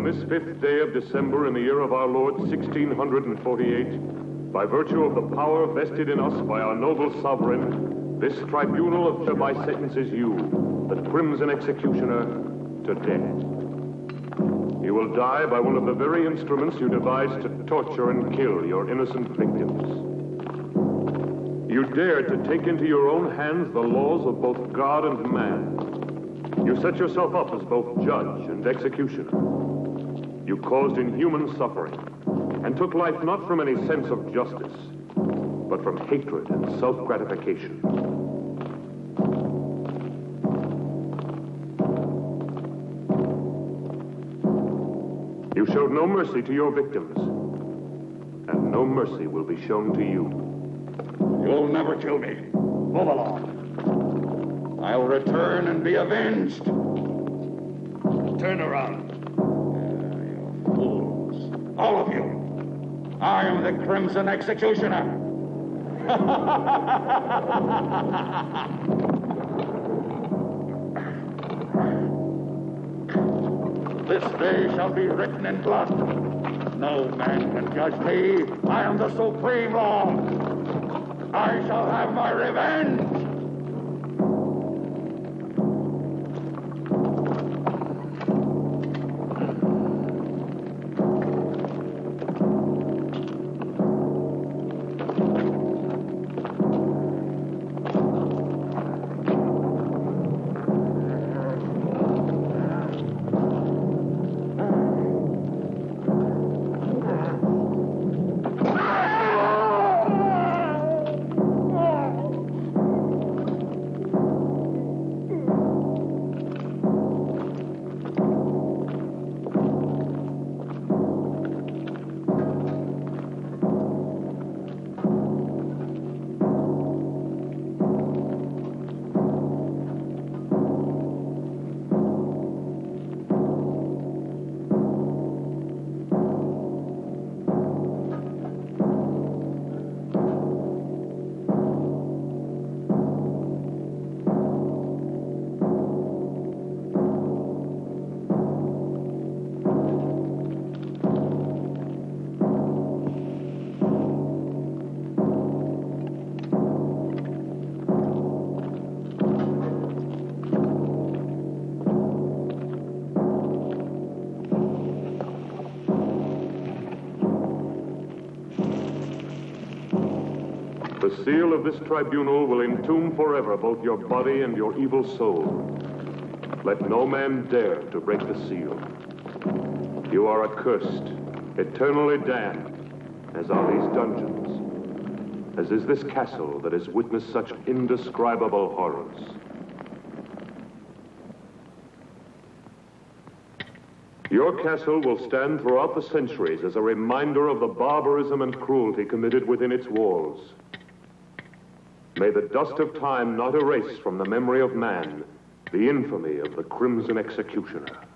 this 5th day of December in the year of our Lord 1648, by virtue of the power vested in us by our noble sovereign, this tribunal hereby sentences you, the Crimson Executioner, to death. You will die by one of the very instruments you devised to torture and kill your innocent victims. You dared to take into your own hands the laws of both God and man. You set yourself up as both judge and executioner. You caused inhuman suffering and took life not from any sense of justice, but from hatred and self-gratification. You showed no mercy to your victims, and no mercy will be shown to you. You'll never kill me. Move along. I'll return and be avenged. Turn around. You fools. All of you. I am the Crimson Executioner. This day shall be written in blood. No man can judge me. I am the supreme law. I shall have my revenge. The seal of this tribunal will entomb forever both your body and your evil soul. Let no man dare to break the seal. You are accursed, eternally damned, as are these dungeons, as is this castle that has witnessed such indescribable horrors. Your castle will stand throughout the centuries as a reminder of the barbarism and cruelty committed within its walls. May the dust of time not erase from the memory of man the infamy of the Crimson Executioner.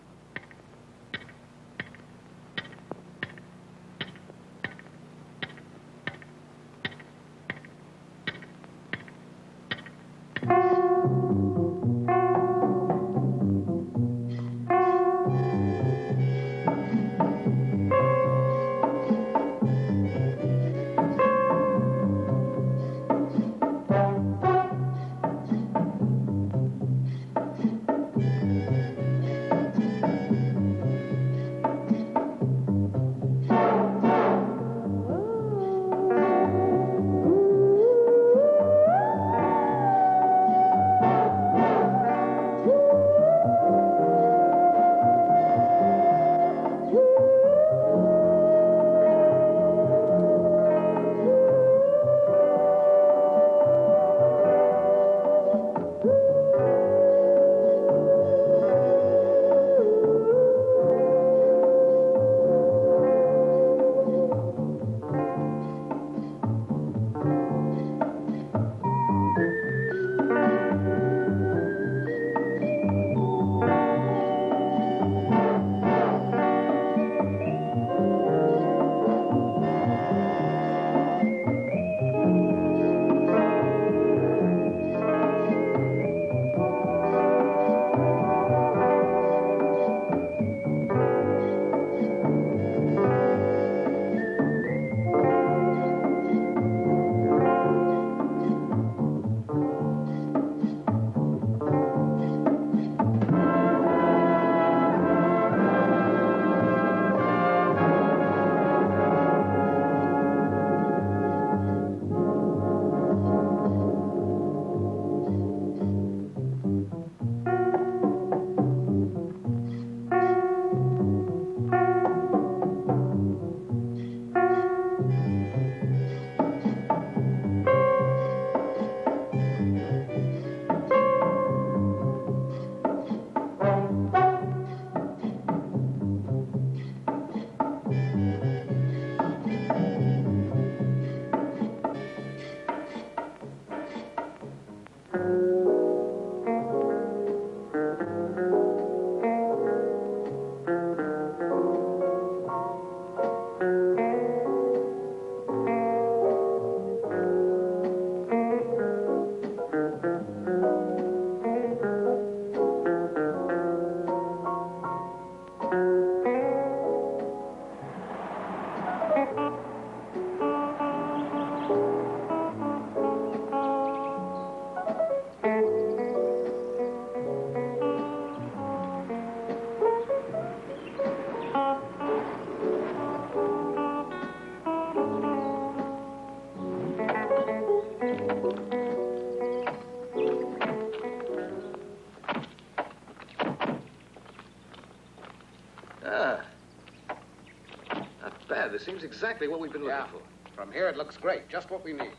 Yeah, this seems exactly what we've been looking for. From here, it looks great. Just what we need.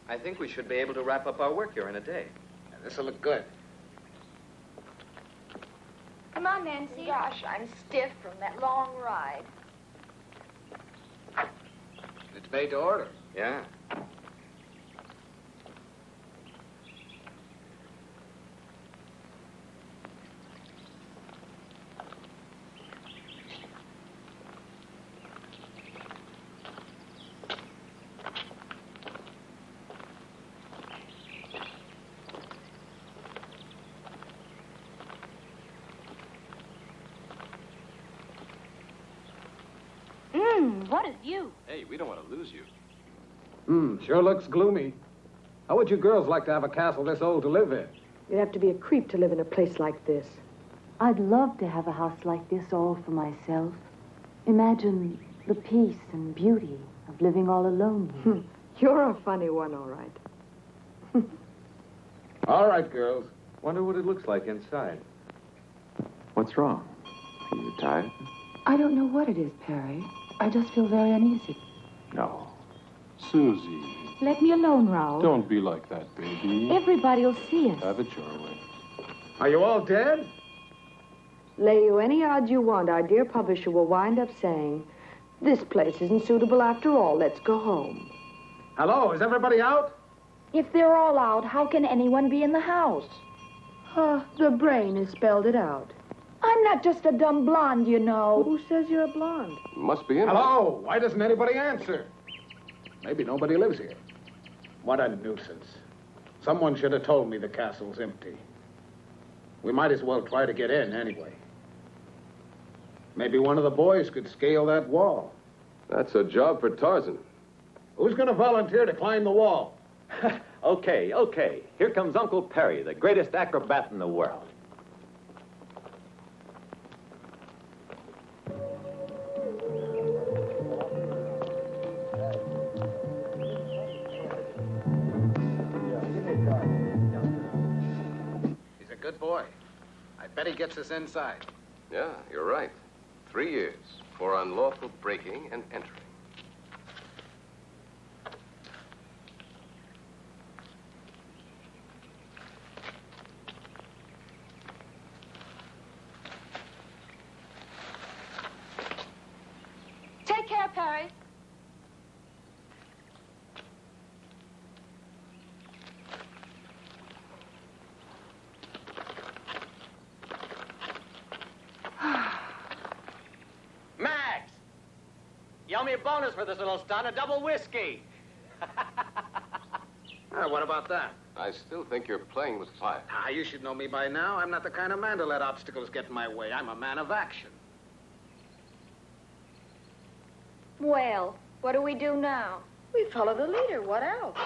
I think we should be able to wrap up our work here in a day. This'll look good. Come on, Nancy. Gosh, I'm stiff from that long ride. It's made to order. Yeah. What a view. Hey, we don't want to lose you. Sure looks gloomy. How would you girls like to have a castle this old to live in? You'd have to be a creep to live in a place like this. I'd love to have a house like this all for myself. Imagine the peace and beauty of living all alone here. You're a funny one, all right. All right, girls. Wonder what it looks like inside. What's wrong? Are you tired? I don't know what it is, Perry. I just feel very uneasy. No. Susie, Let me alone, Raoul. don't be like that, baby. Everybody will see us. Have it your way. Are you all dead? Lay you any odds you want, our dear publisher will wind up saying, this place isn't suitable after all. Let's go home. Hello, is everybody out? If they're all out, how can anyone be in the house? The brain has spelled it out. I'm not just a dumb blonde, you know. Who says you're a blonde? Must be in. Hello, why doesn't anybody answer? Maybe nobody lives here. What a nuisance. Someone should have told me the castle's empty. We might as well try to get in anyway. Maybe one of the boys could scale that wall. That's a job for Tarzan. Who's going to volunteer to climb the wall? Okay. Here comes Uncle Perry, the greatest acrobat in the world. He's a good boy. I bet he gets us inside. Yeah, you're right. 3 years for unlawful breaking and entering. Take care, Perry. Max! You owe me a bonus for this little stunt, a double whiskey. What about that? I still think you're playing with fire. You should know me by now. I'm not the kind of man to let obstacles get in my way. I'm a man of action. Well, what do we do now? We follow the leader. What else?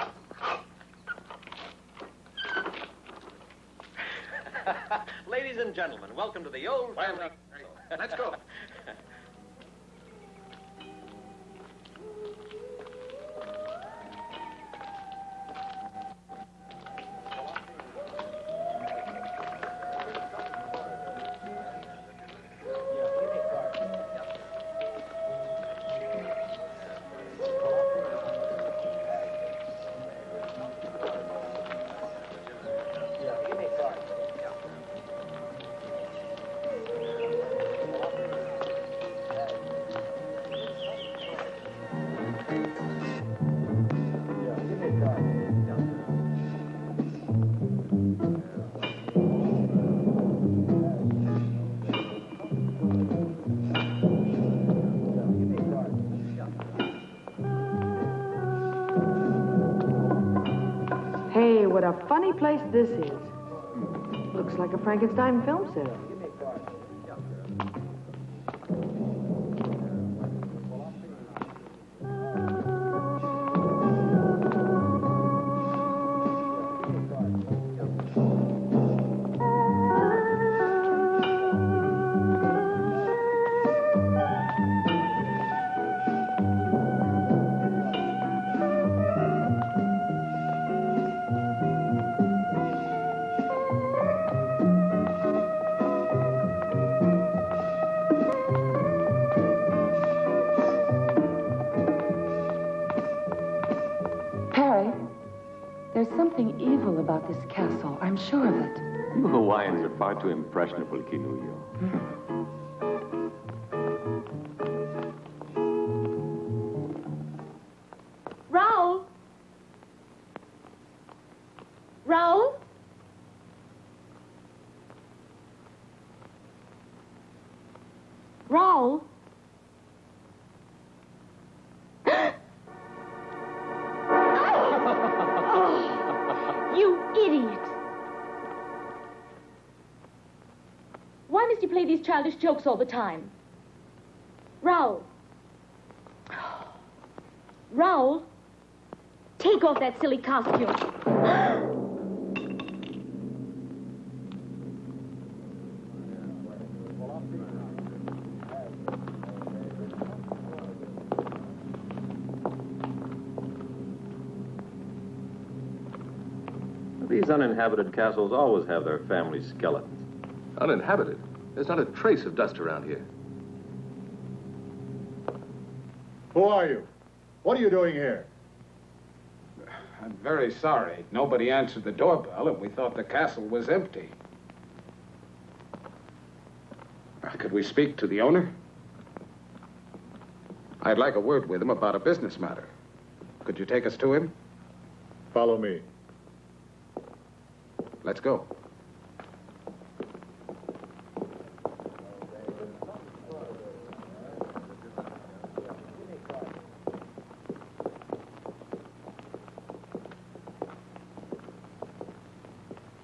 Ladies and gentlemen, welcome to the old family. Let's go. Hey, what a funny place this is. Looks like a Frankenstein film set. Hawaiians are far too impressionable, Kinuyo. Raoul? Raoul? Raoul? You idiot! Why must you play these childish jokes all the time? Raoul. Raoul, take off that silly costume. These uninhabited castles always have their family skeletons. Uninhabited? There's not a trace of dust around here. Who are you? What are you doing here? I'm very sorry. Nobody answered the doorbell, and we thought the castle was empty. Could we speak to the owner? I'd like a word with him about a business matter. Could you take us to him? Follow me. Let's go.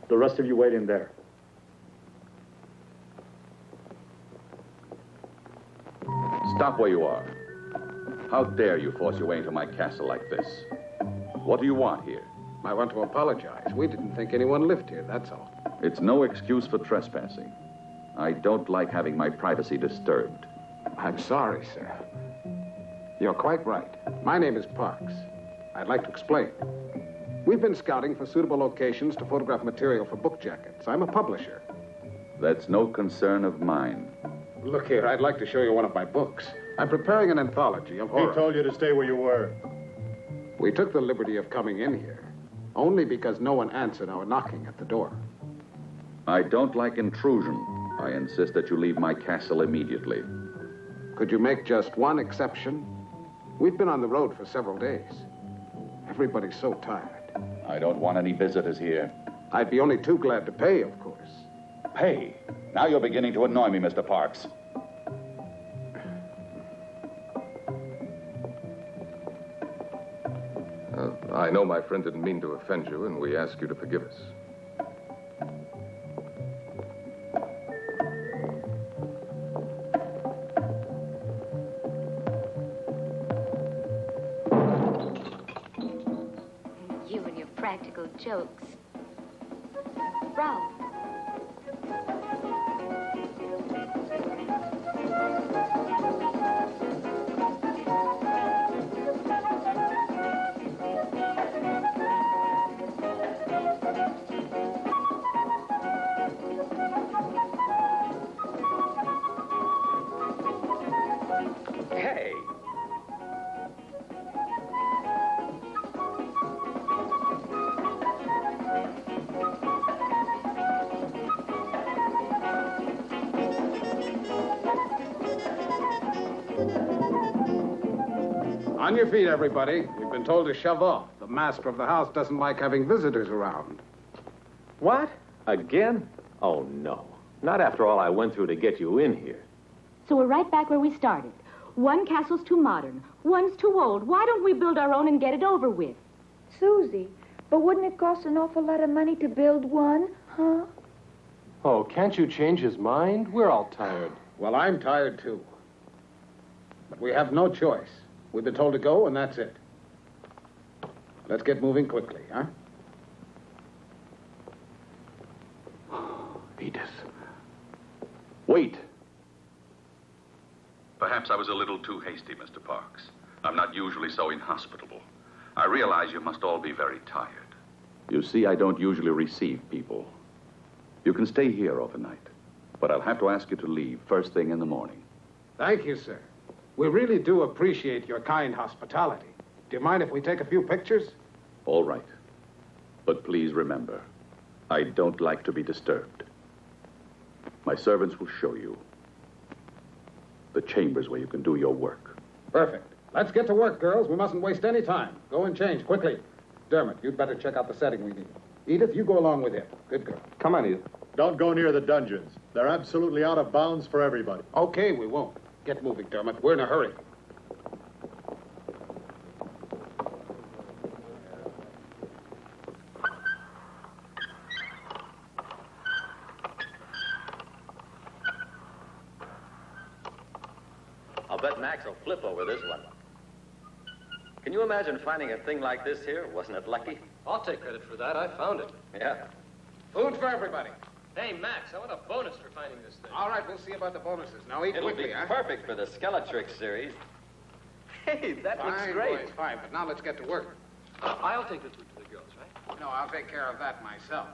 The rest of you wait in there. Stop where you are. How dare you force your way into my castle like this? What do you want here? I want to apologize. We didn't think anyone lived here, that's all. It's no excuse for trespassing. I don't like having my privacy disturbed. I'm sorry, sir. You're quite right. My name is Parks. I'd like to explain. We've been scouting for suitable locations to photograph material for book jackets. I'm a publisher. That's no concern of mine. Look here, I'd like to show you one of my books. I'm preparing an anthology of horror. He told you to stay where you were. We took the liberty of coming in here only because no one answered our knocking at the door. I don't like intrusion. I insist that you leave my castle immediately. Could you make just one exception? We've been on the road for several days. Everybody's so tired. I don't want any visitors here. I'd be only too glad to pay, of course. Pay? Now you're beginning to annoy me, Mr. Parks. I know my friend didn't mean to offend you, and we ask you to forgive us. You and your practical jokes. Ralph. On your feet, everybody. We've been told to shove off. The master of the house doesn't like having visitors around. What? Again? Oh, no. Not after all I went through to get you in here. So we're right back where we started. One castle's too modern, one's too old. Why don't we build our own and get it over with? Susie, but wouldn't it cost an awful lot of money to build one, huh? Oh, can't you change his mind? We're all tired. Well, I'm tired, too. But we have no choice. We've been told to go, and that's it. Let's get moving quickly, huh? Edith. Wait. Perhaps I was a little too hasty, Mr. Parks. I'm not usually so inhospitable. I realize you must all be very tired. You see, I don't usually receive people. You can stay here overnight, but I'll have to ask you to leave first thing in the morning. Thank you, sir. We really do appreciate your kind hospitality. Do you mind if we take a few pictures? All right. But please remember, I don't like to be disturbed. My servants will show you the chambers where you can do your work. Perfect. Let's get to work, girls. We mustn't waste any time. Go and change quickly. Dermot, you'd better check out the setting we need. Edith, you go along with him. Good girl. Come on, Edith. Don't go near the dungeons. They're absolutely out of bounds for everybody. Okay, we won't. Get moving, Dermot. We're in a hurry. I'll bet Max will flip over this one. Can you imagine finding a thing like this here? Wasn't it lucky? I'll take credit for that. I found it. Yeah. Food for everybody. Hey, Max, I want a bonus for finding this thing. All right, we'll see about the bonuses. Now eat It'll quickly, be huh? perfect for the Skeletrix series. Hey, that looks Fine, great. boys, fine, but now let's get to work. I'll take the food to the girls, right? No, I'll take care of that myself.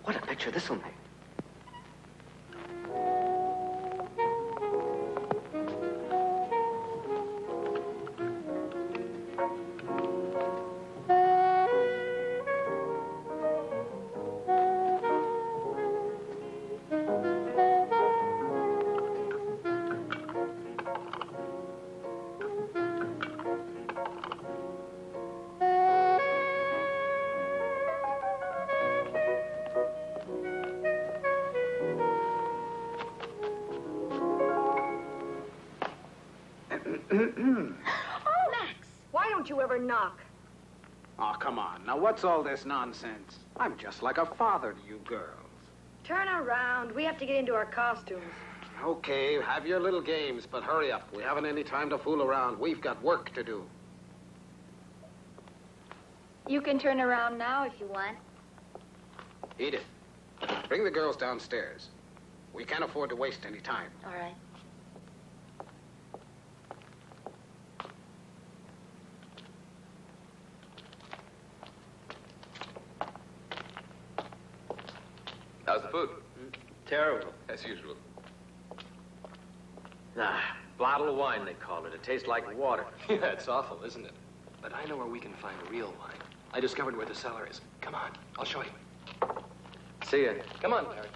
What a picture this will make. Oh, Max, why don't you ever knock? Oh, come on. Now, what's all this nonsense? I'm just like a father to you girls. Turn around. We have to get into our costumes. Okay, have your little games, but hurry up. We haven't any time to fool around. We've got work to do. You can turn around now if you want. Edith, bring the girls downstairs. We can't afford to waste any time. All right. How's the food? Terrible. As usual. Ah, bottle of wine, they call it. It tastes like water. Yeah, it's awful, isn't it? But I know where we can find real wine. I discovered where the cellar is. Come on, I'll show you. See ya. Come on, Perry.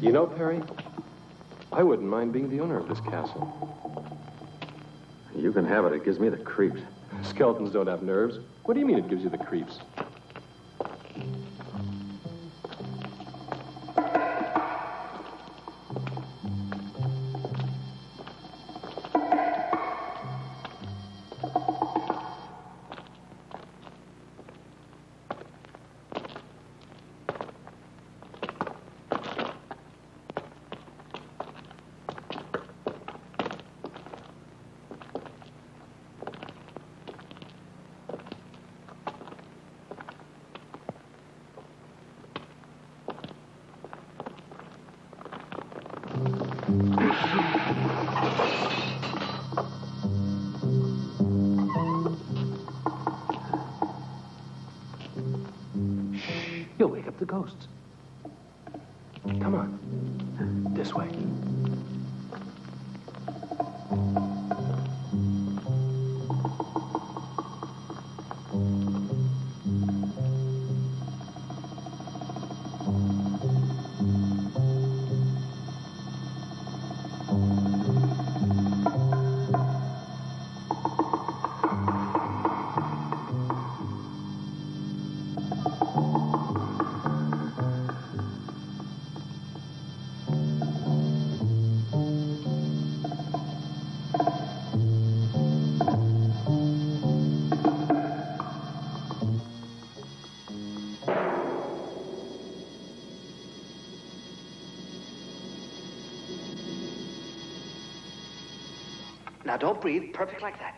You know, Perry, I wouldn't mind being the owner of this castle. You can have it. It gives me the creeps. Skeletons don't have nerves. What do you mean it gives you the creeps? You'll wake up the ghosts. Come on. This way. Now, don't breathe. Perfect like that.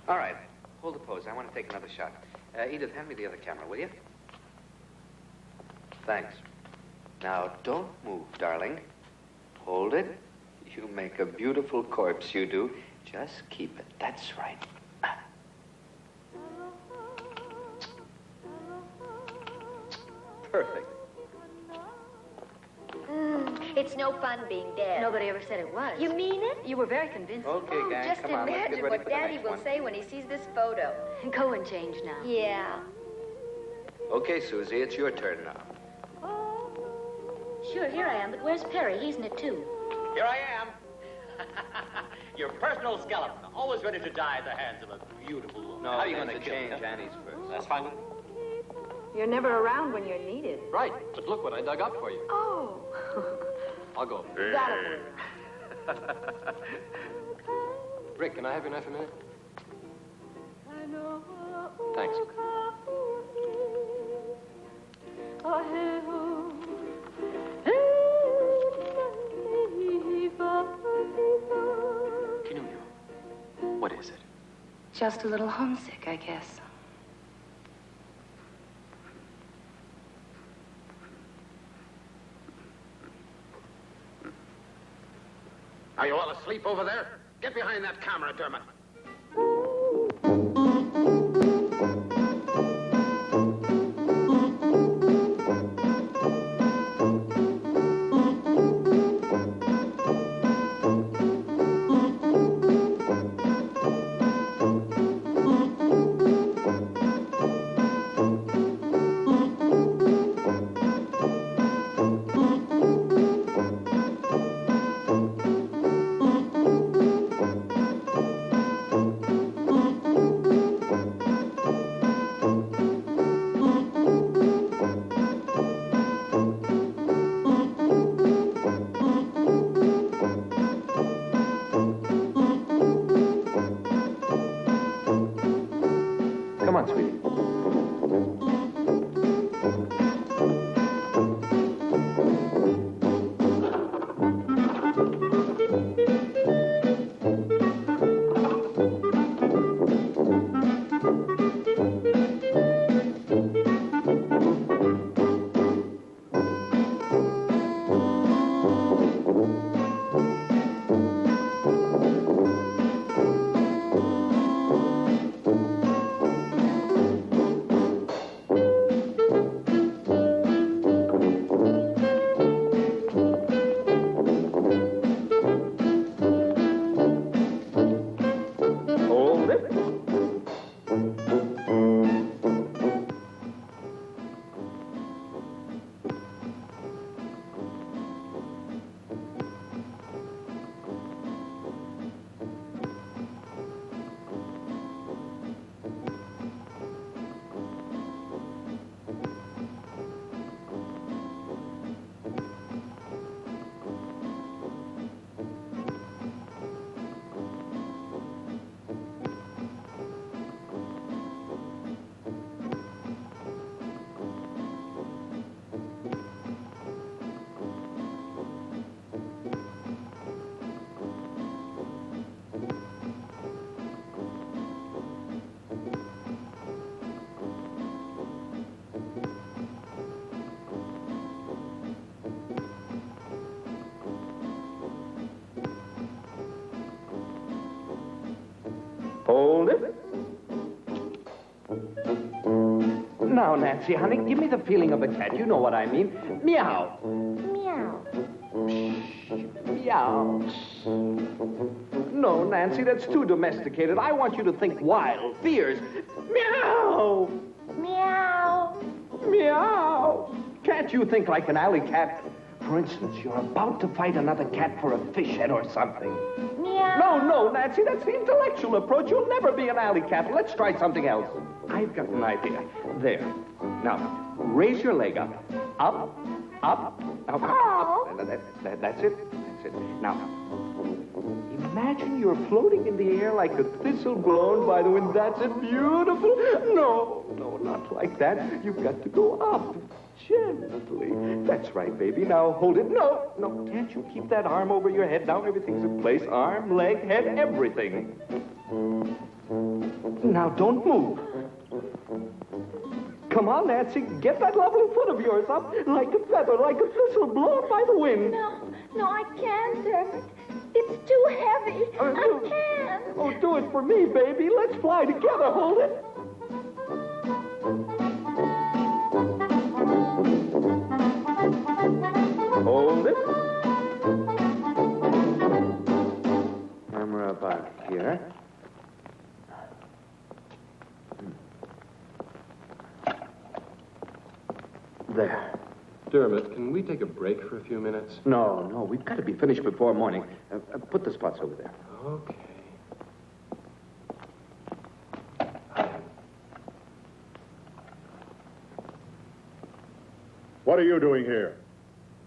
All right. Hold the pose. I want to take another shot. Edith, hand me the other camera, will you? Thanks. Now, don't move, darling. Hold it. You make a beautiful corpse, you do. Just keep it. That's right. Perfect. It's no fun being dead. Nobody ever said it was. You mean it? You were very convincing. Okay, gang, Just come on. Let's imagine get ready what for the Daddy next will one. say when he sees this photo. Go and change now. Yeah. Okay, Susie, it's your turn now. Sure, here I am, but where's Perry? He's in it, too. Here I am. Your personal skeleton, always ready to die at the hands of a beautiful woman. No, How are you going going to to change Annie's first. That's fine with me. You're never around when you're needed. Right, but look what I dug up for you. Oh. I'll go. That'll Rick, can I have your knife a minute? Thanks. What is it? Just a little homesick, I guess. Are you all asleep over there? Get behind that camera, Dermot. Come on, sweetie. Hold it. Now, Nancy, honey, give me the feeling of a cat. You know what I mean. Meow. Meow. Meow. No, Nancy, that's too domesticated. I want you to think wild, fierce. Meow. Meow. Meow. Can't you think like an alley cat? For instance, you're about to fight another cat for a fish head or something. Meow. No, Nancy, that's the intellectual approach. You'll never be an alley cat. Let's try something else. I've got an idea. There. Now, raise your leg up. Up. Now, up. That's it. Now, imagine you're floating in the air like a thistle blown by the wind. That's it. Beautiful. No, not like that. You've got to go up. Gently. That's right, baby. Now hold it. No, no, can't you keep that arm over your head? Now everything's in place. Arm, leg, head, everything. Now don't move. Come on, Nancy. Get that lovely foot of yours up like a feather, like a thistle blown by the wind. No, I can't, Dermot. It's too heavy. I can't. Oh, do it for me, baby. Let's fly together. Hold it. Hold it. Camera about here. There. Dermot, can we take a break for a few minutes? No, we've got to be finished before morning. Put the spots over there. Okay. What are you doing here?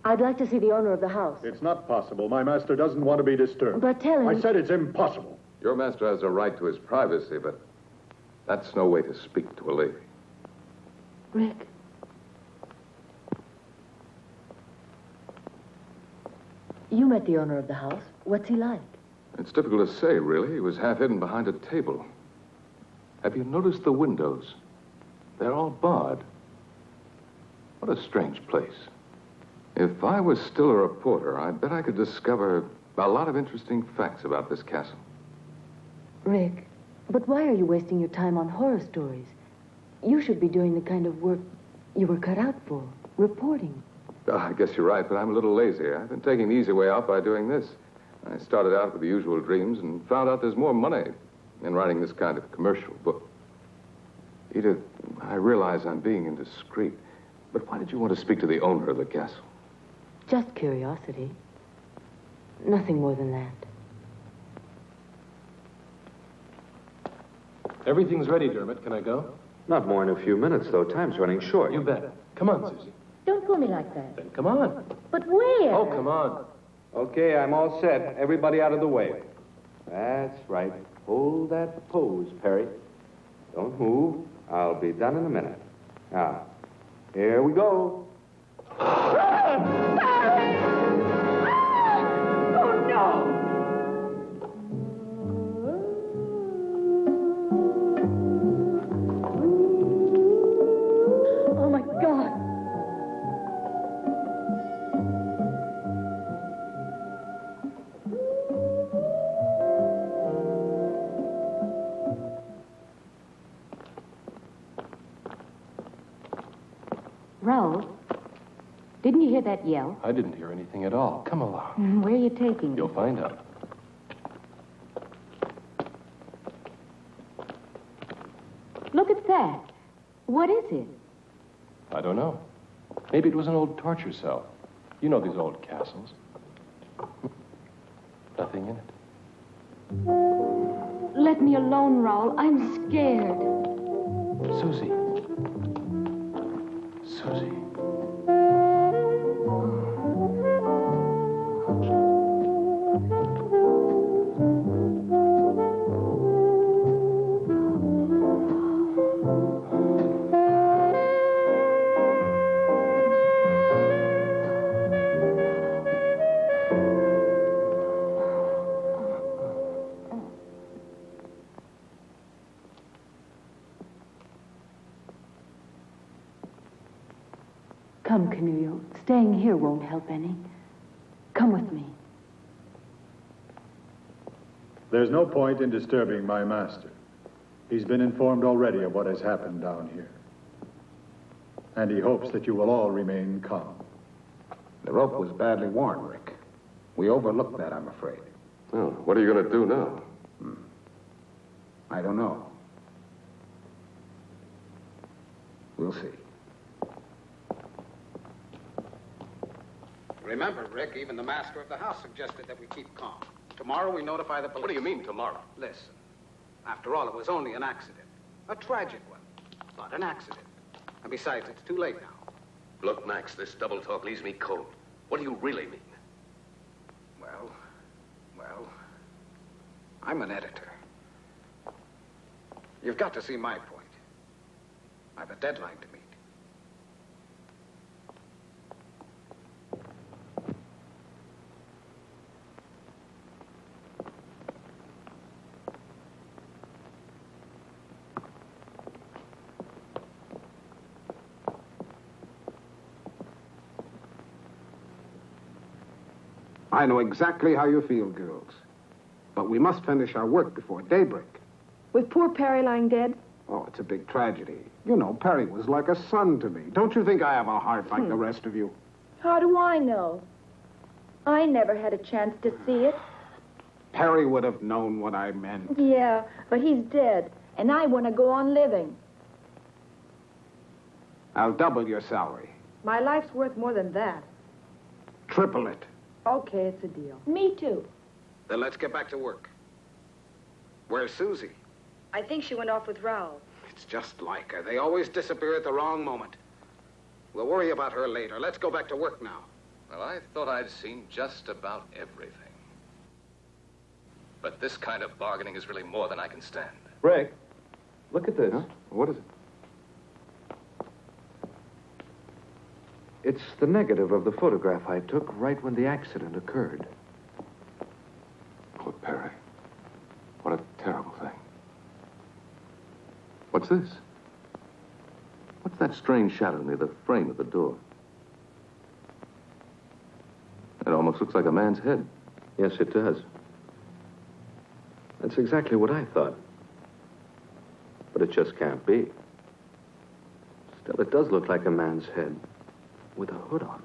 I'd like to see the owner of the house. It's not possible. My master doesn't want to be disturbed. But tell him... I said it's impossible. Your master has a right to his privacy, but that's no way to speak to a lady. Rick. You met the owner of the house. What's he like? It's difficult to say, really. He was half hidden behind a table. Have you noticed the windows? They're all barred. What a strange place. If I was still a reporter, I bet I could discover a lot of interesting facts about this castle. Rick, but why are you wasting your time on horror stories? You should be doing the kind of work you were cut out for, reporting. I guess you're right, but I'm a little lazy. I've been taking the easy way out by doing this. I started out with the usual dreams and found out there's more money in writing this kind of commercial book. Edith, I realize I'm being indiscreet, but why did you want to speak to the owner of the castle? Just curiosity. Nothing more than that. Everything's ready, Dermot. Can I go? Not more in a few minutes, though. Time's running short. You bet. Come on, Susie. Don't pull me like that. Then come on. But where? Oh, come on. Okay, I'm all set. Everybody out of the way. That's right. Hold that pose, Perry. Don't move. I'll be done in a minute. Now, here we go. Oh, no! Oh, my God. Raoul, didn't you hear that yell? I didn't hear anything at all. Come along. Where are you taking me? You'll find out. Look at that. What is it? I don't know. Maybe it was an old torture cell. You know these old castles. Nothing in it. Let me alone, Raoul. I'm scared. Susie. Susie. Come, Cameo. Staying here won't help any. Come with me. There's no point in disturbing my master. He's been informed already of what has happened down here. And he hopes that you will all remain calm. The rope was badly worn, Rick. We overlooked that, I'm afraid. Well, what are you going to do now? I don't know. We'll see. Remember, Rick, even the master of the house suggested that we keep calm. Tomorrow we notify the police. What do you mean, tomorrow? Listen, after all, it was only an accident. A tragic one, but an accident. And besides, it's too late now. Look, Max, this double talk leaves me cold. What do you really mean? Well, I'm an editor. You've got to see my point. I've a deadline to meet. I know exactly how you feel, girls. But we must finish our work before daybreak. With poor Perry lying dead? Oh, it's a big tragedy. You know, Perry was like a son to me. Don't you think I have a heart like the rest of you? How do I know? I never had a chance to see it. Perry would have known what I meant. Yeah, but he's dead, and I want to go on living. I'll double your salary. My life's worth more than that. Triple it. Okay, it's a deal. Me too. Then let's get back to work. Where's Susie? I think she went off with Raoul. It's just like her. They always disappear at the wrong moment. We'll worry about her later. Let's go back to work now. Well, I thought I'd seen just about everything. But this kind of bargaining is really more than I can stand. Rick, look at this. Huh? What is it? It's the negative of the photograph I took right when the accident occurred. Poor Perry. What a terrible thing. What's this? What's that strange shadow near the frame of the door? It almost looks like a man's head. Yes, it does. That's exactly what I thought. But it just can't be. Still, it does look like a man's head with a hood on.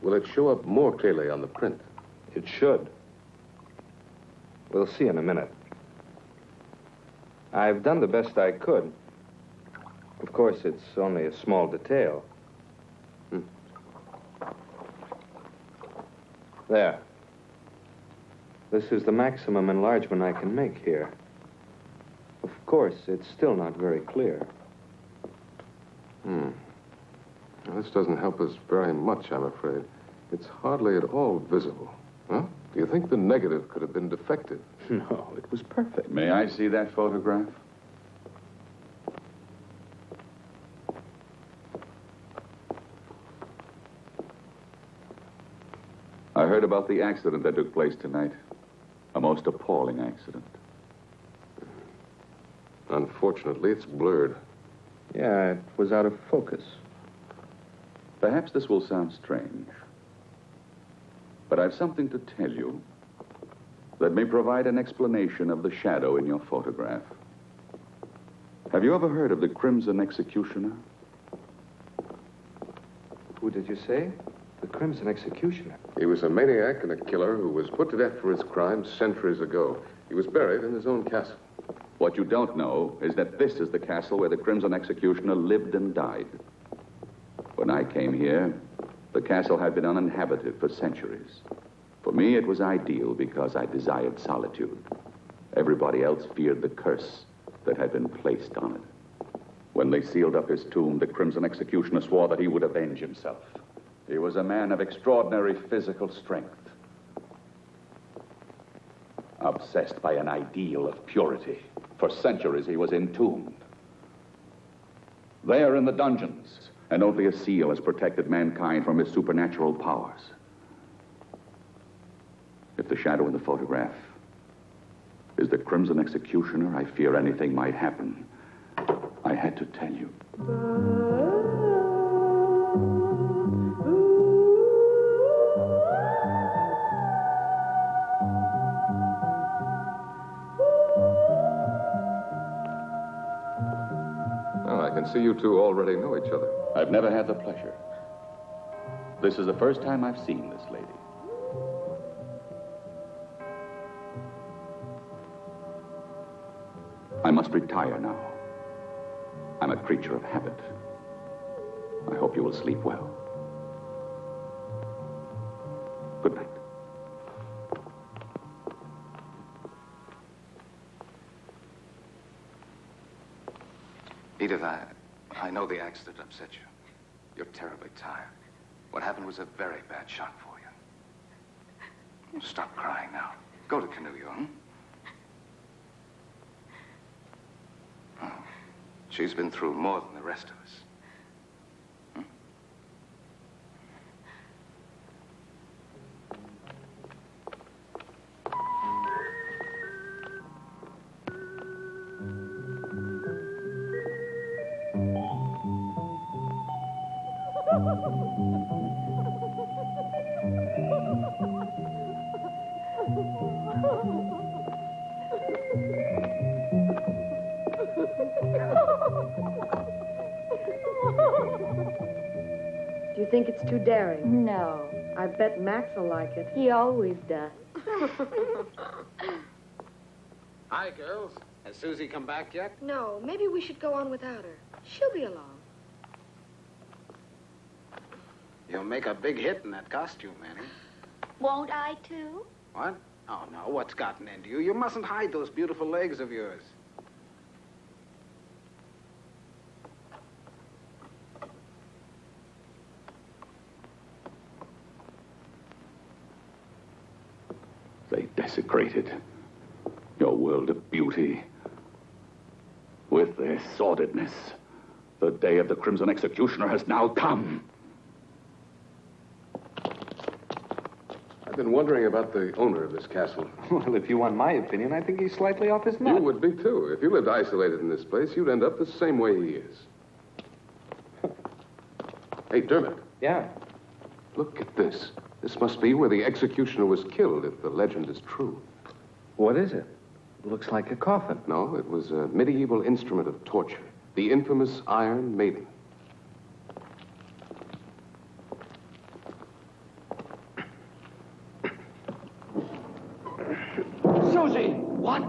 Will it show up more clearly on the print? It should. We'll see in a minute. I've done the best I could. Of course, it's only a small detail. There. This is the maximum enlargement I can make here. Of course, it's still not very clear. Well, this doesn't help us very much, I'm afraid. It's hardly at all visible. Huh? Do you think the negative could have been defective? No, it was perfect. May I see that photograph? I heard about the accident that took place tonight. A most appalling accident. Unfortunately, it's blurred. Yeah, it was out of focus. Perhaps this will sound strange, but I've something to tell you that may provide an explanation of the shadow in your photograph. Have you ever heard of the Crimson Executioner? Who did you say? The Crimson Executioner? He was a maniac and a killer who was put to death for his crimes centuries ago. He was buried in his own castle. What you don't know is that this is the castle where the Crimson Executioner lived and died. When I came here, the castle had been uninhabited for centuries. For me, it was ideal because I desired solitude. Everybody else feared the curse that had been placed on it. When they sealed up his tomb, the Crimson Executioner swore that he would avenge himself. He was a man of extraordinary physical strength, obsessed by an ideal of purity. For centuries, he was entombed. There in the dungeons, and only a seal has protected mankind from his supernatural powers. If the shadow in the photograph is the Crimson Executioner, I fear anything might happen. I had to tell you. can see you two already know each other. I've never had the pleasure. This is the first time I've seen this lady. I must retire now. I'm a creature of habit. I hope you will sleep well. Good night. Edith, I know the accident upset you. You're terribly tired. What happened was a very bad shock for you. Stop crying now. Go to Canulio, hmm? Oh, she's been through more than the rest of us. Do you think it's too daring? No. I bet Max will like it. He always does. Hi, girls. Has Susie come back yet? No, maybe we should go on without her. She'll be along. You'll make a big hit in that costume, Annie. Won't I, too? What? Oh, no. What's gotten into you? You mustn't hide those beautiful legs of yours. They desecrated your world of beauty with their sordidness. The day of the Crimson Executioner has now come. I've been wondering about the owner of this castle. Well, if you want my opinion, I think he's slightly off his nut. You would be, too. If you lived isolated in this place, you'd end up the same way he is. Hey, Dermot. Yeah? Look at this. This must be where the executioner was killed, if the legend is true. What is it? It looks like a coffin. No, it was a medieval instrument of torture. The infamous Iron Maiden. Susie! What?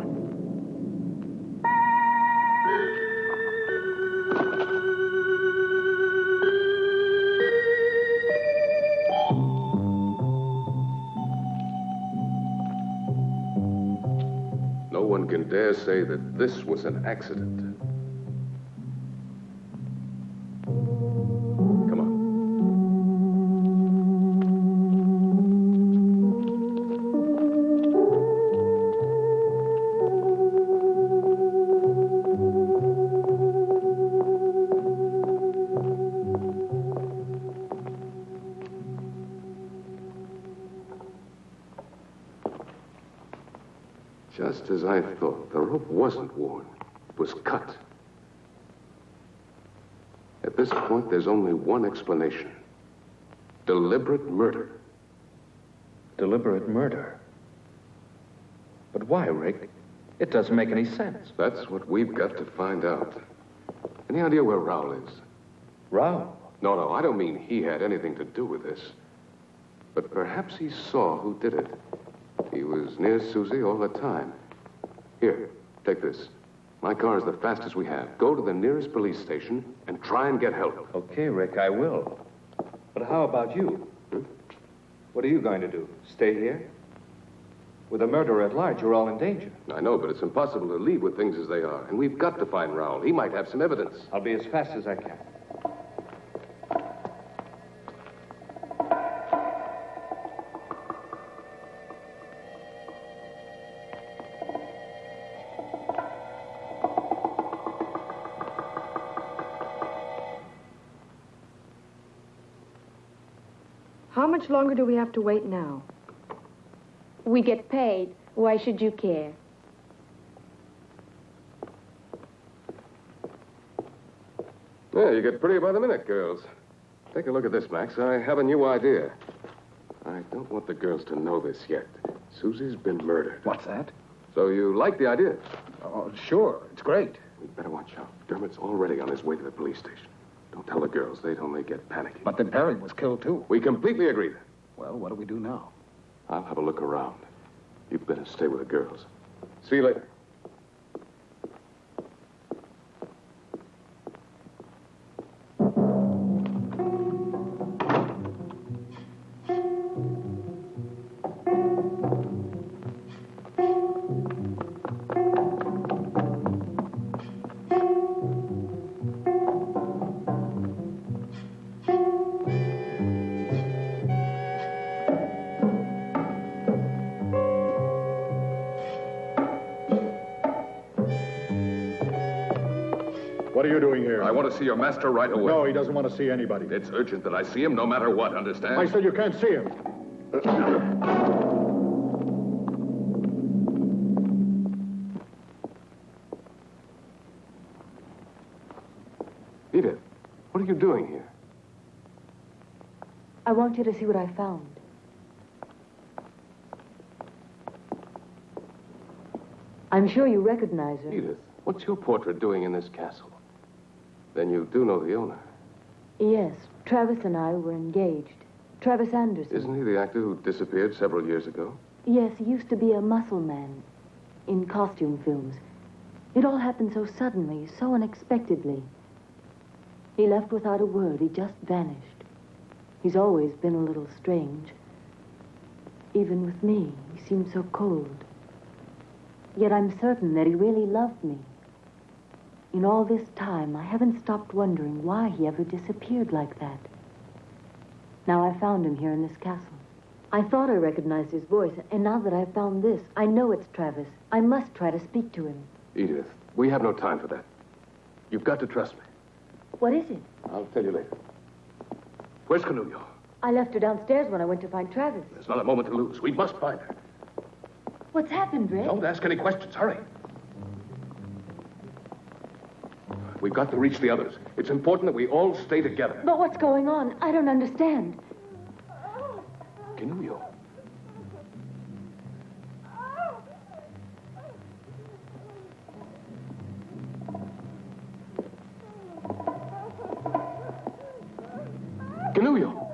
No one can dare say that this was an accident. Come on. Just as I thought, the rope wasn't worn. It was cut. At this point, there's only one explanation. Deliberate murder. Deliberate murder? But why, Rick? It doesn't make any sense. That's what we've got to find out. Any idea where Raoul is? Raoul? No, I don't mean he had anything to do with this. But perhaps he saw who did it. He was near Susie all the time. Here, take this. My car is the fastest we have. Go to the nearest police station and try and get help. Okay, Rick, I will. But how about you? What are you going to do? Stay here? With a murderer at large, you're all in danger. I know, but it's impossible to leave with things as they are. And we've got to find Raoul. He might have some evidence. I'll be as fast as I can. How much longer do we have to wait now? We get paid. Why should you care? Yeah, you get prettier by the minute, girls. Take a look at this, Max. I have a new idea. I don't want the girls to know this yet. Susie's been murdered. What's that? So you like the idea? Oh, sure. It's great. We'd better watch out. Dermot's already on his way to the police station. Don't tell the girls. They'd only get panicky. But then Perry was killed, too. We completely agree then. Well, what do we do now? I'll have a look around. You better stay with the girls. See you later. What are you doing here? I want to see your master right away. No, he doesn't want to see anybody. It's urgent that I see him no matter what, understand? I said you can't see him. Edith, what are you doing here? I want you to see what I found. I'm sure you recognize her. Edith, what's your portrait doing in this castle? Then you do know the owner. Yes, Travis and I were engaged. Travis Anderson. Isn't he the actor who disappeared several years ago? Yes, he used to be a muscle man in costume films. It all happened so suddenly, so unexpectedly. He left without a word. He just vanished. He's always been a little strange. Even with me, he seemed so cold. Yet I'm certain that he really loved me. In all this time, I haven't stopped wondering why he ever disappeared like that. Now I found him here in this castle. I thought I recognized his voice, and now that I've found this, I know it's Travis. I must try to speak to him. Edith, we have no time for that. You've got to trust me. What is it? I'll tell you later. Where's Canulio? I left her downstairs when I went to find Travis. There's not a moment to lose. We must find her. What's happened, Rick? Don't ask any questions. Hurry. We've got to reach the others. It's important that we all stay together. But what's going on? I don't understand. Canulio. Canulio.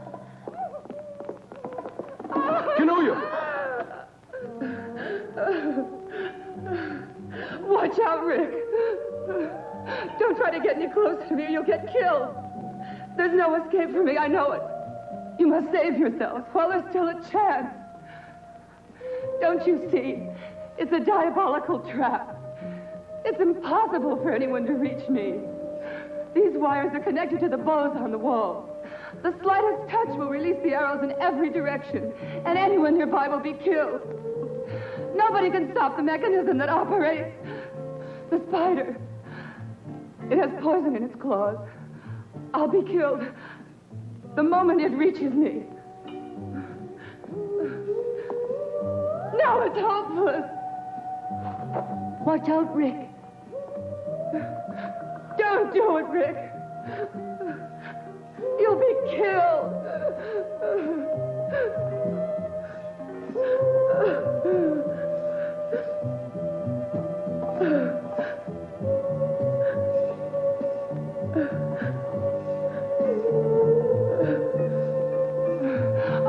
Canulio. Watch out, Rick. Don't try to get any closer to me or you'll get killed. There's no escape for me, I know it. You must save yourselves while there's still a chance. Don't you see? It's a diabolical trap. It's impossible for anyone to reach me. These wires are connected to the bows on the wall. The slightest touch will release the arrows in every direction, and anyone nearby will be killed. Nobody can stop the mechanism that operates. The spider. It has poison in its claws. I'll be killed the moment it reaches me. Now it's hopeless. Watch out, Rick. Don't do it, Rick. You'll be killed.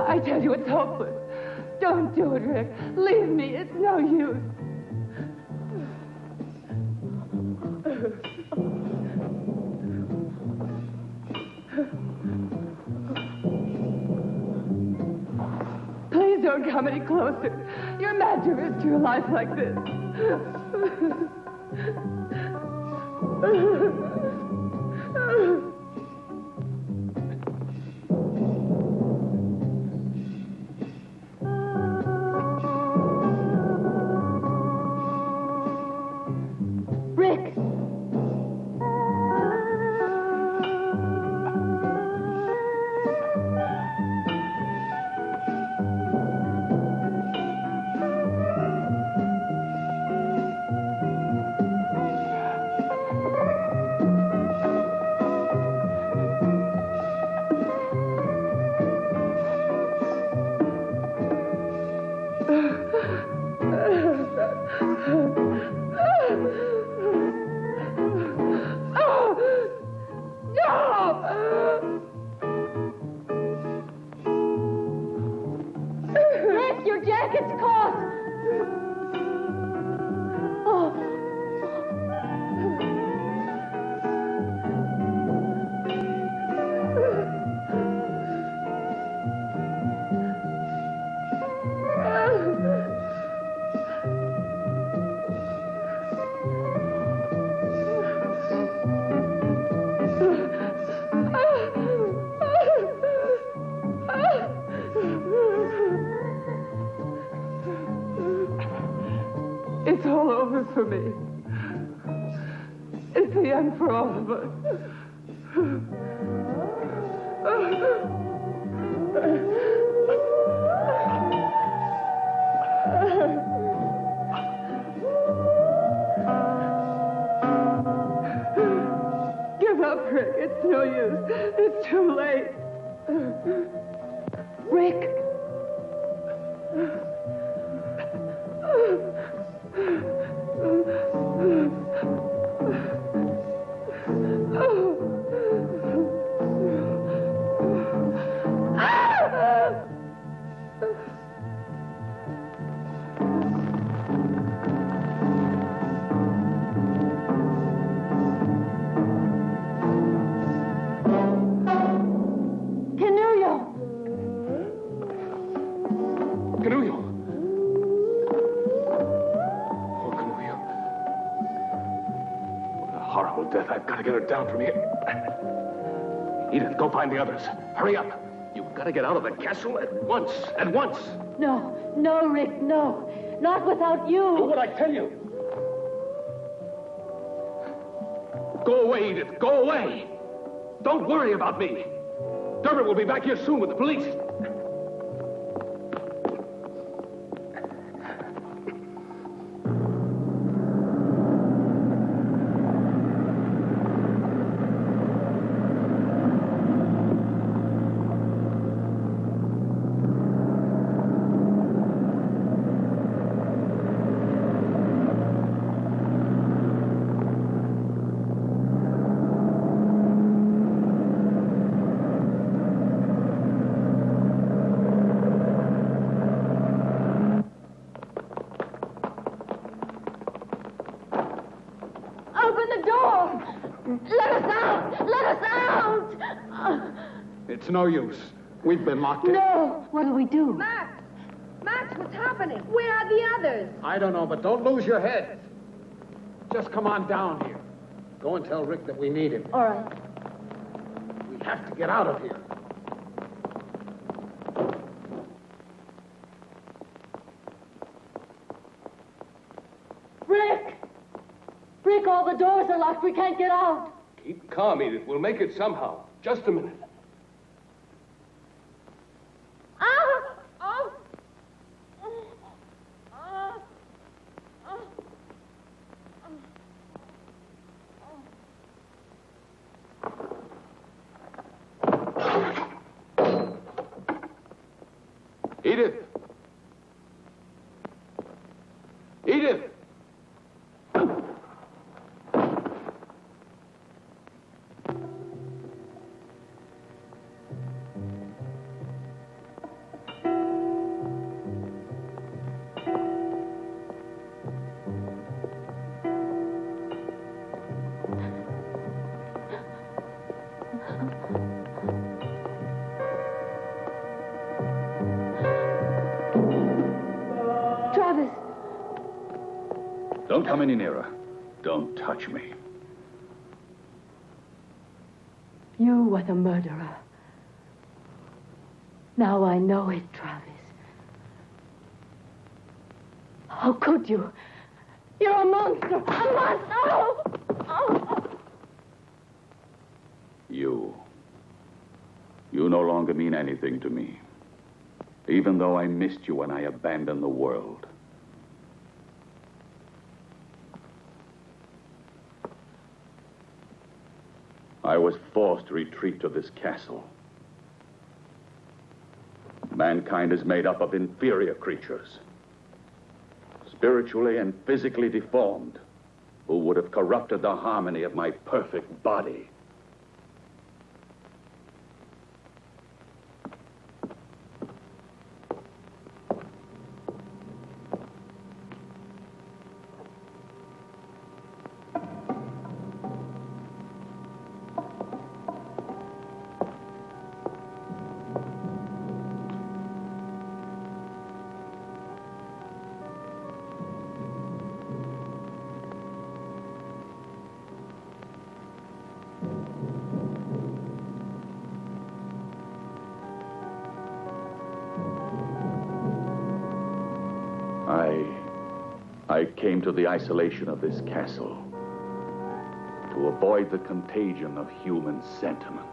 I tell you, it's hopeless. Don't do it, Rick. Leave me. It's no use. Please don't come any closer. You're mad to risk your life like this. Rick! it's caught! Oh. It's all over for me. It's the end for all of us. Give up, Rick. It's no use. It's too late. Rick! Death. I've got to get her down from here. Edith, go find the others. Hurry up. You've got to get out of the castle at once. At once. No, no, Rick, no. Not without you. Do what I tell you. Go away, Edith. Go away. Don't worry about me. Dermot will be back here soon with the police. It's no use. We've been locked in. No! What'll we do? Max! Max, what's happening? Where are the others? I don't know, but don't lose your head. Just come on down here. Go and tell Rick that we need him. All right. We have to get out of here. Rick! Rick, all the doors are locked. We can't get out. Keep calm, Edith. We'll make it somehow. Just a minute. Edith! Edith! Don't come any nearer. Don't touch me. You were the murderer. Now I know it, Travis. How could you? You're a monster! A monster! Oh! Oh! You no longer mean anything to me. Even though I missed you when I abandoned the world. I was forced to retreat to this castle. Mankind is made up of inferior creatures, spiritually and physically deformed, who would have corrupted the harmony of my perfect body. I came to the isolation of this castle to avoid the contagion of human sentiment.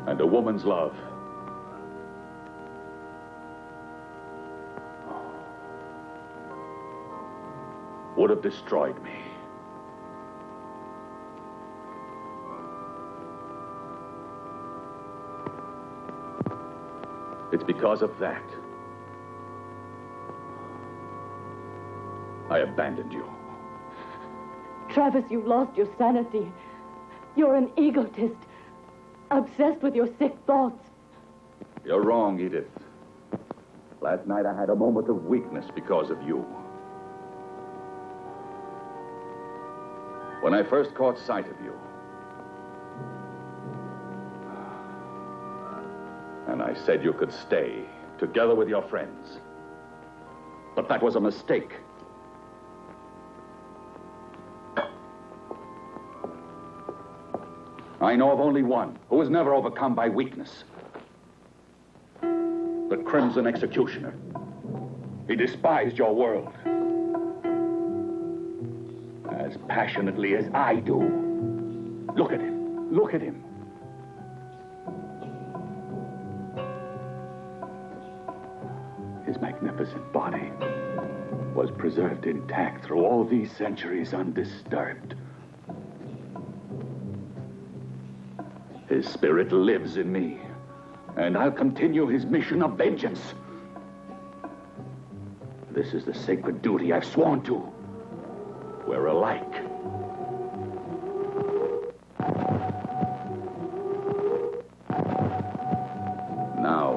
And a woman's love would have destroyed me. It's because of that I abandoned you. Travis, you've lost your sanity. You're an egotist, obsessed with your sick thoughts. You're wrong, Edith. Last night I had a moment of weakness because of you. When I first caught sight of you, and I said you could stay together with your friends. But that was a mistake. I know of only one who was never overcome by weakness. The Crimson Executioner. He despised your world as passionately as I do. Look at him. Look at him. His magnificent body was preserved intact through all these centuries undisturbed. His spirit lives in me, and I'll continue his mission of vengeance. This is the sacred duty I've sworn to. We're alike. Now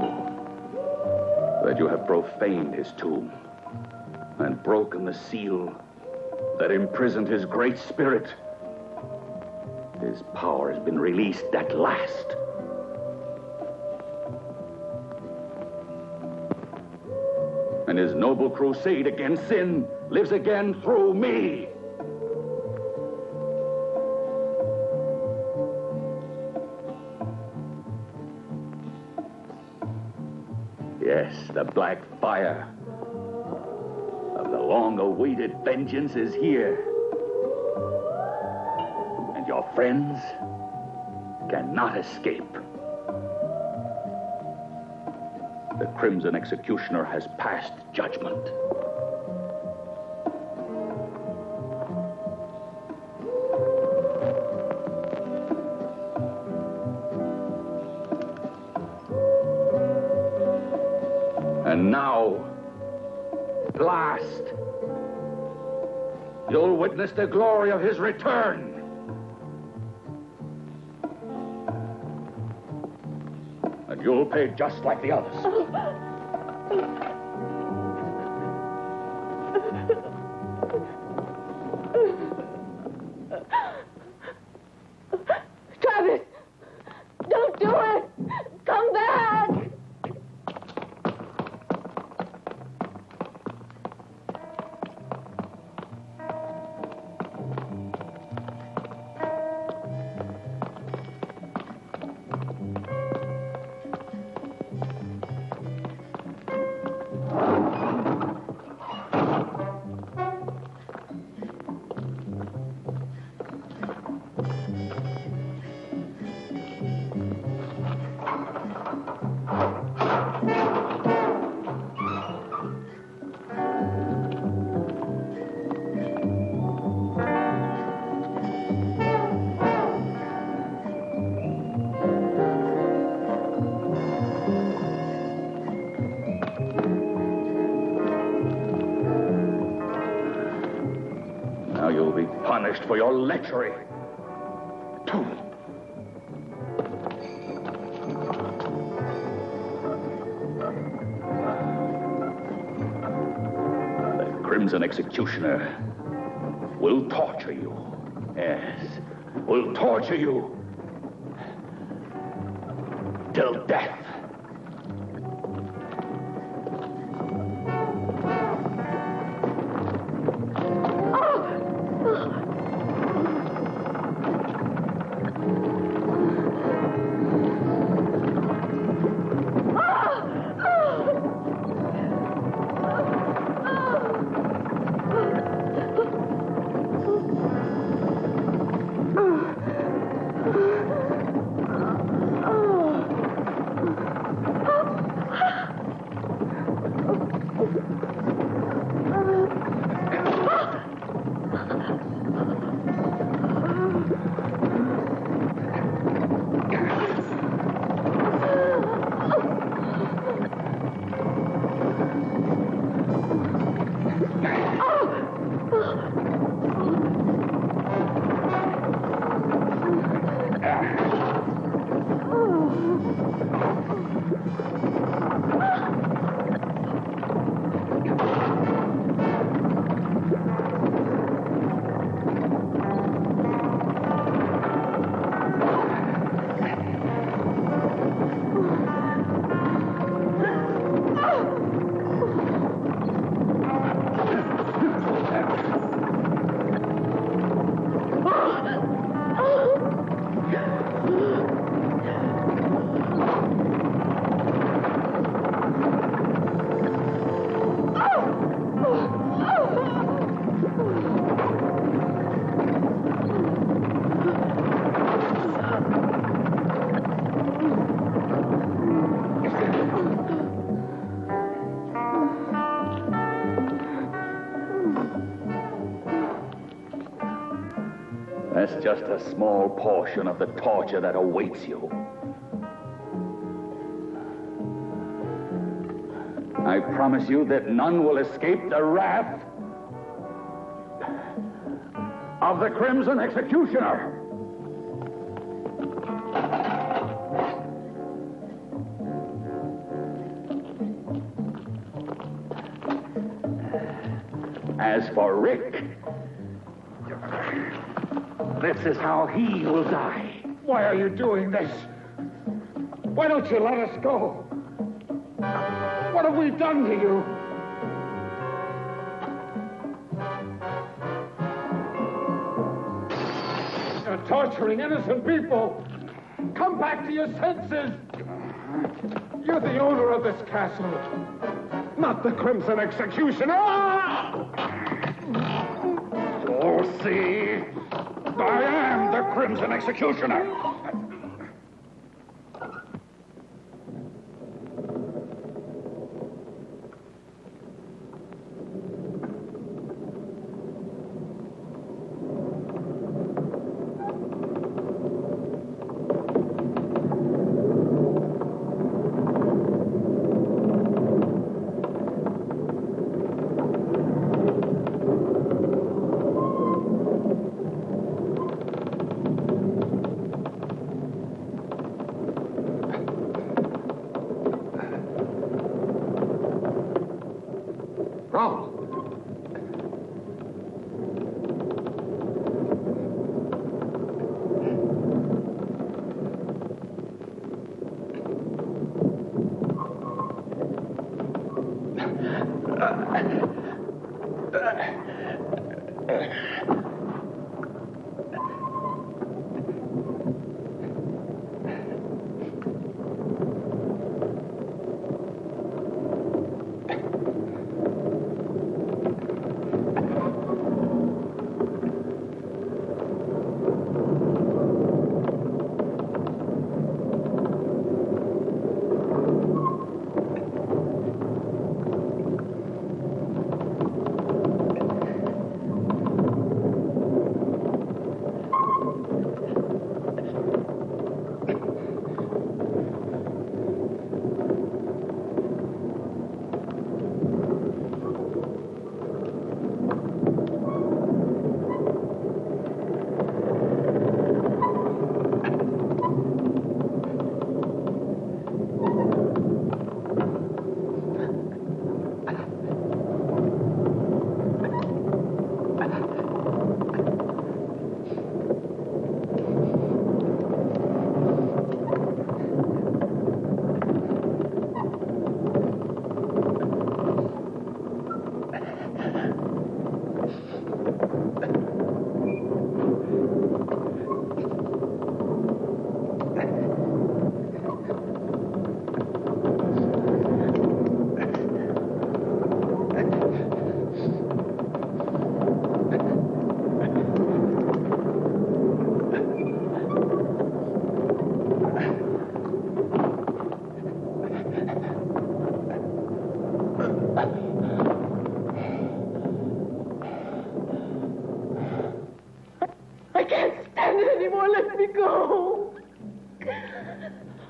that you have profaned his tomb and broken the seal that imprisoned his great spirit, his power has been released at last. And his noble crusade against sin lives again through me. Yes, the black fire of the long-awaited vengeance is here. And your friends cannot escape. The Crimson Executioner has passed judgment. And now, at last, you'll witness the glory of his return. And you'll pay just like the others. Travis! Don't do it! Come back! Now you'll be punished for your lechery. The Crimson Executioner will torture you. Yes, will torture you till death. That's just a small portion of the torture that awaits you. I promise you that none will escape the wrath of the Crimson Executioner. As for Rick, this is how he will die. Why are you doing this? Why don't you let us go? What have we done to you? You're torturing innocent people. Come back to your senses. You're the owner of this castle, not the Crimson Executioner. Oh, see, I am the Crimson Executioner.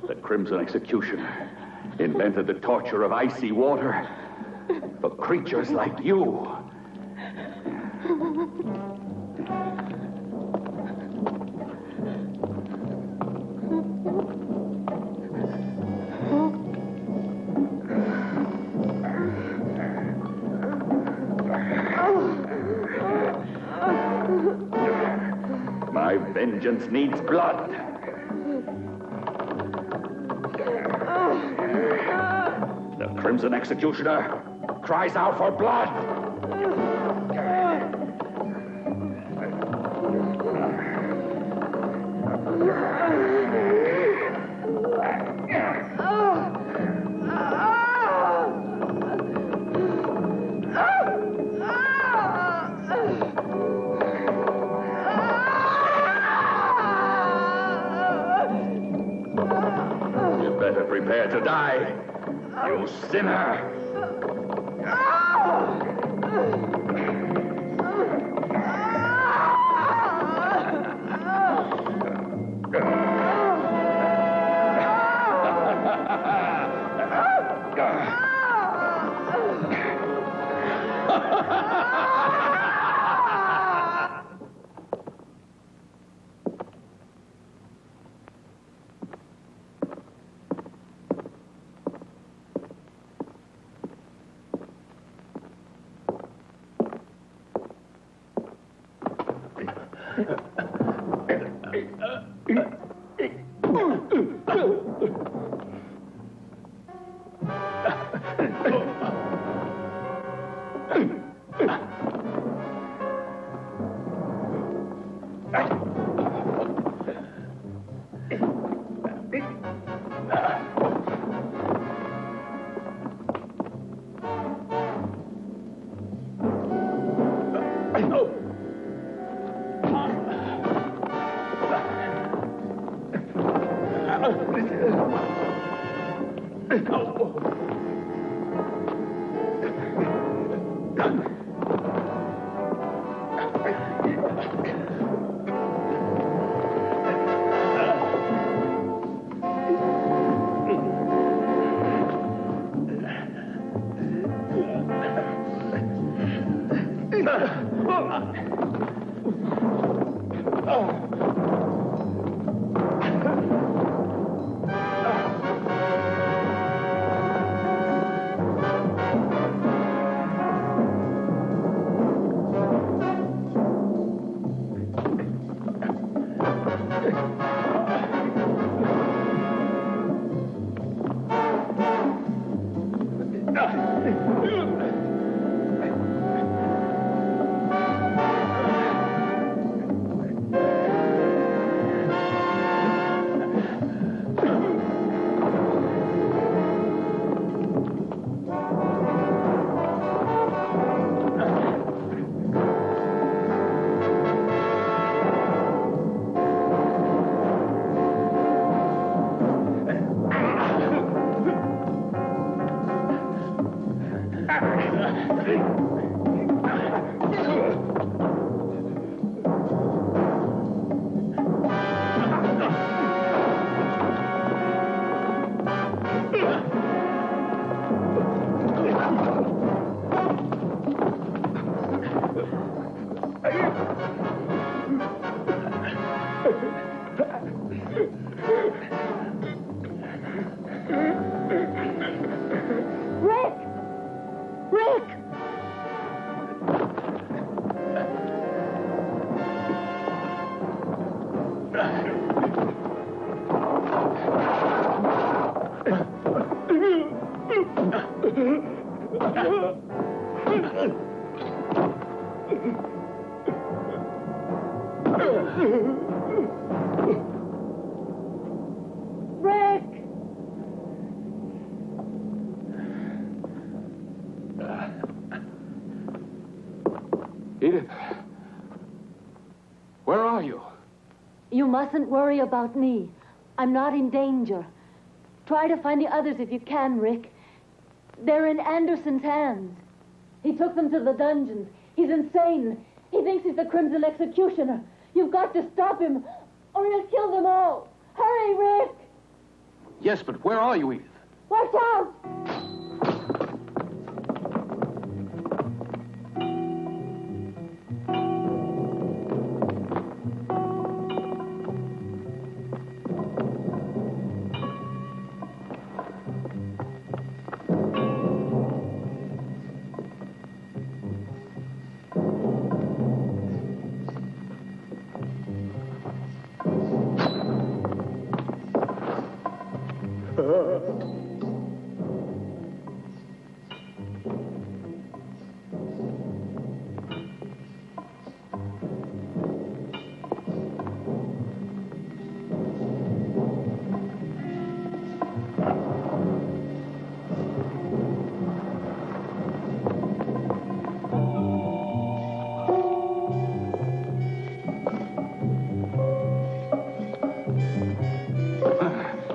The Crimson Executioner invented the torture of icy water for creatures like you. My vengeance needs blood. The Crimson Executioner cries out for blood. You better prepare to die, you sinner. Edith, where are you? You mustn't worry about me. I'm not in danger. Try to find the others if you can, Rick. They're in Anderson's hands. He took them to the dungeons. He's insane. He thinks he's the Crimson Executioner. You've got to stop him, or he'll kill them all. Hurry, Rick! Yes, but where are you, Edith? Watch out!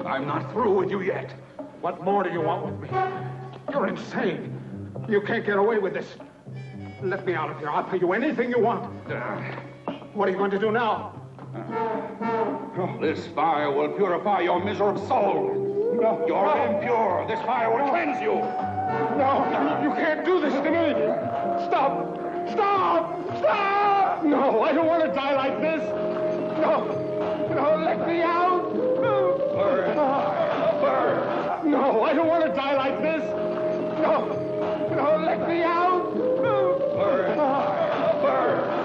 I'm not through with you yet. What more do you want with me? You're insane. You can't get away with this. Let me out of here. I'll pay you anything you want. What are you going to do now? This fire will purify your miserable soul. No. You're impure. This fire will cleanse you. No, you can't do this to me. Stop! Stop! Stop! No, I don't want to die like this. No, no, let me out. Burn. Burn. No, I don't want to die like this. No, no, let me out. Burn. Burn.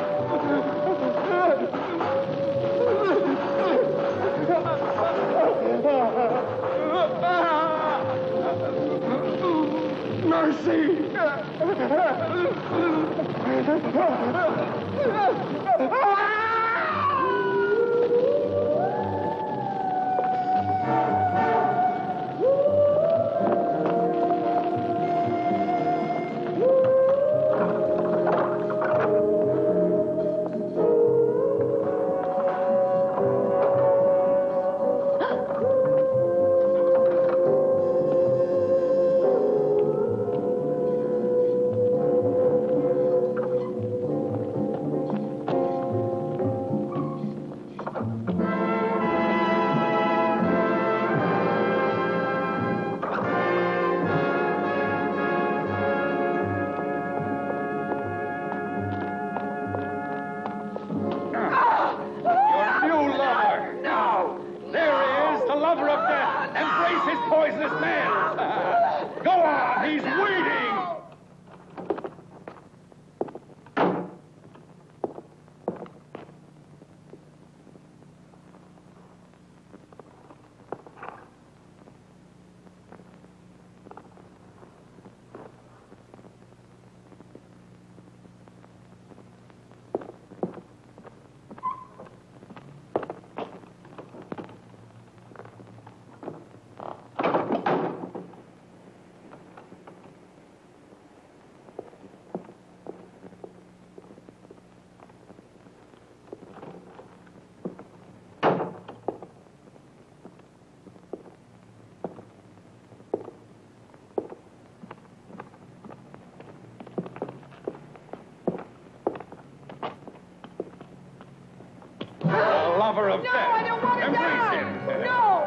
Lover of death. I don't want to Embrace him. No!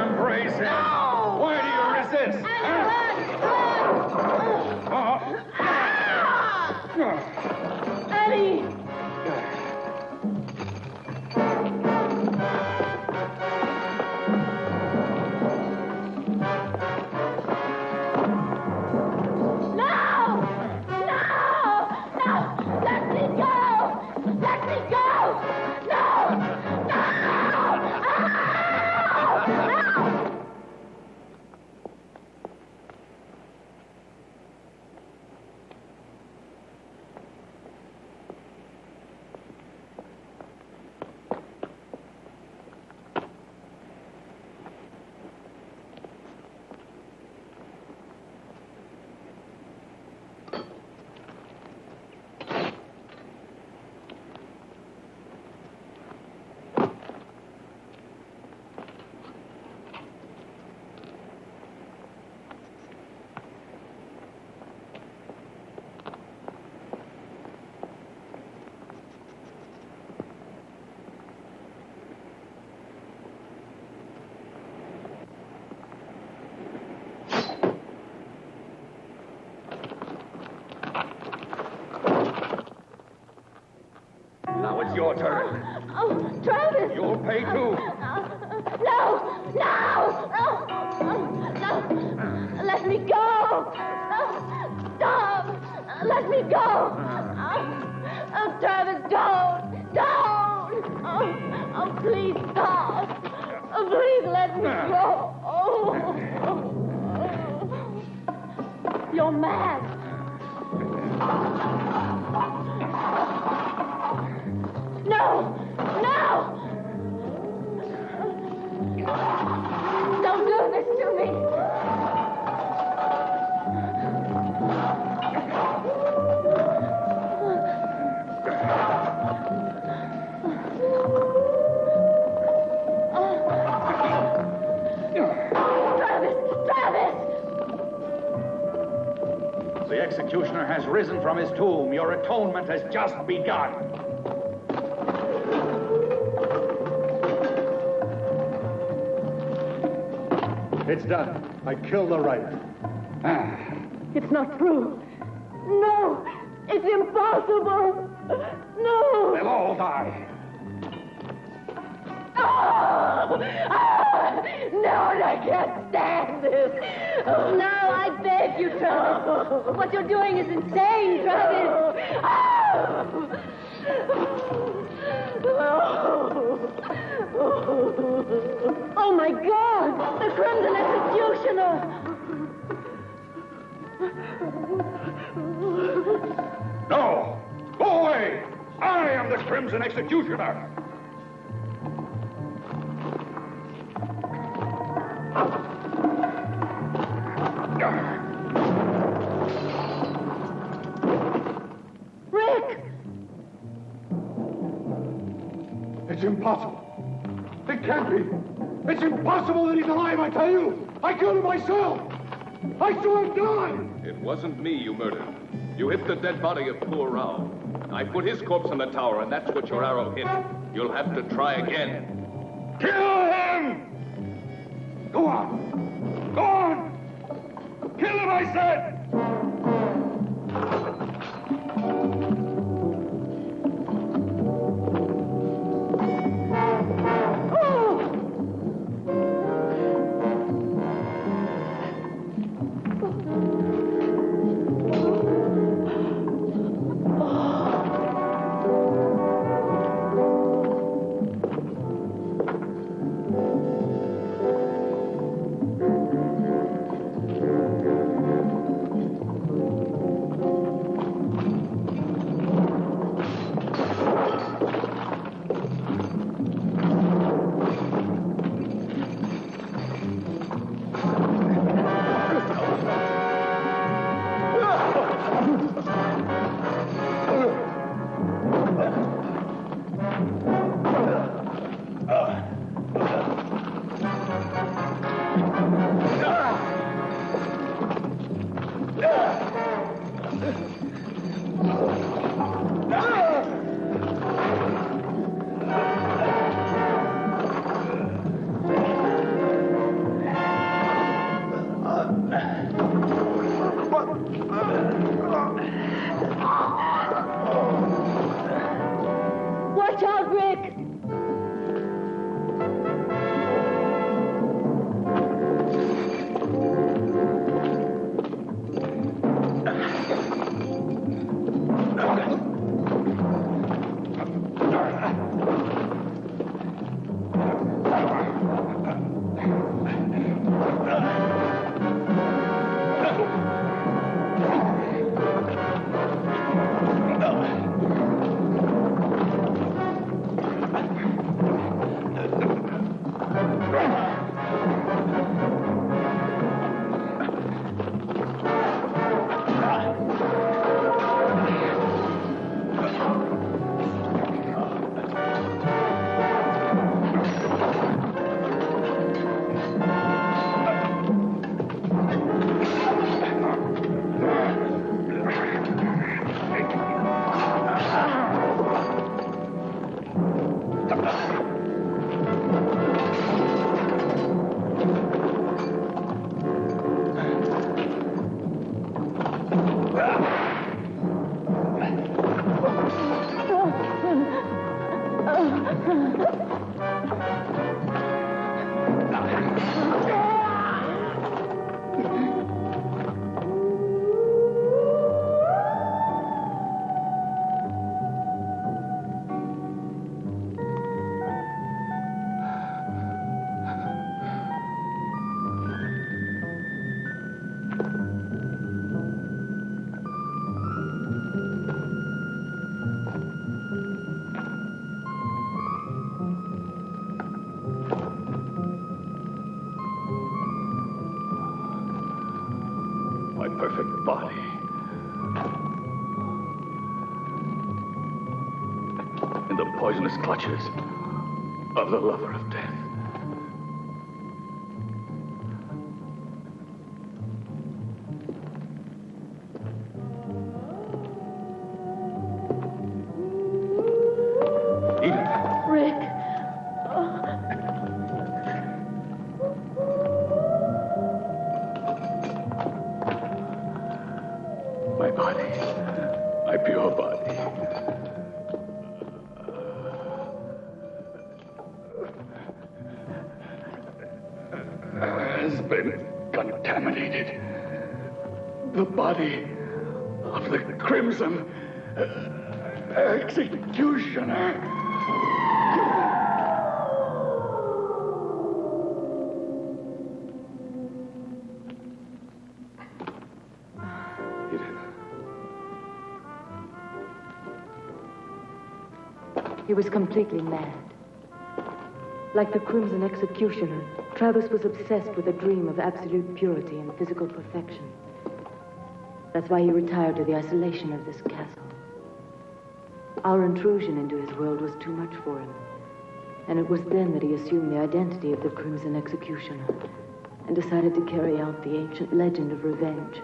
Embrace him. No! Why do you resist? Eddie! Now it's your turn. Oh, Travis! You'll pay too. No! Let me go! Stop! Let me go! Travis, don't! Oh, please stop! Please let me go! You're mad! No! Don't do this to me! Travis! The executioner has risen from his tomb. Your atonement has just begun. It's done. I killed the writer. It's not true. No! It's impossible! No! They'll all die. No, I can't stand this. No, I beg you, Travis. What you're doing is insane, Travis. Oh, my God! The Crimson Executioner! No! Go away! I am the Crimson Executioner! Rick! It's impossible. It can't be. It's impossible that he's alive, I tell you. I killed him myself. I saw him die. It wasn't me you murdered. You hit the dead body of poor Rao. I put his corpse on the tower, and that's what your arrow hit. You'll have to try again. Kill him! Go on! Go on! Kill him, I said! Watch out, Rick! My perfect body. In the poisonous clutches of the lover of death. Rick. My body. My pure body. Has been contaminated. The body of the Crimson Executioner. He was completely mad. Like the Crimson Executioner, Travis was obsessed with a dream of absolute purity and physical perfection. That's why he retired to the isolation of this castle. Our intrusion into his world was too much for him. And it was then that he assumed the identity of the Crimson Executioner and decided to carry out the ancient legend of revenge.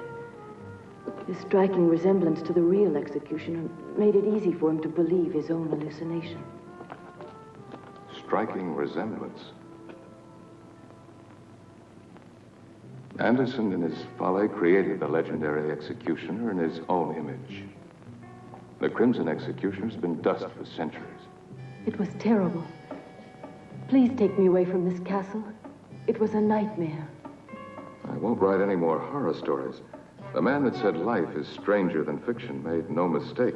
His striking resemblance to the real executioner made it easy for him to believe his own hallucination. Striking resemblance. Anderson, in his folly, created the legendary executioner in his own image. The Crimson Executioner's been dust for centuries. It was terrible. Please take me away from this castle. It was a nightmare. I won't write any more horror stories. The man that said life is stranger than fiction made no mistake.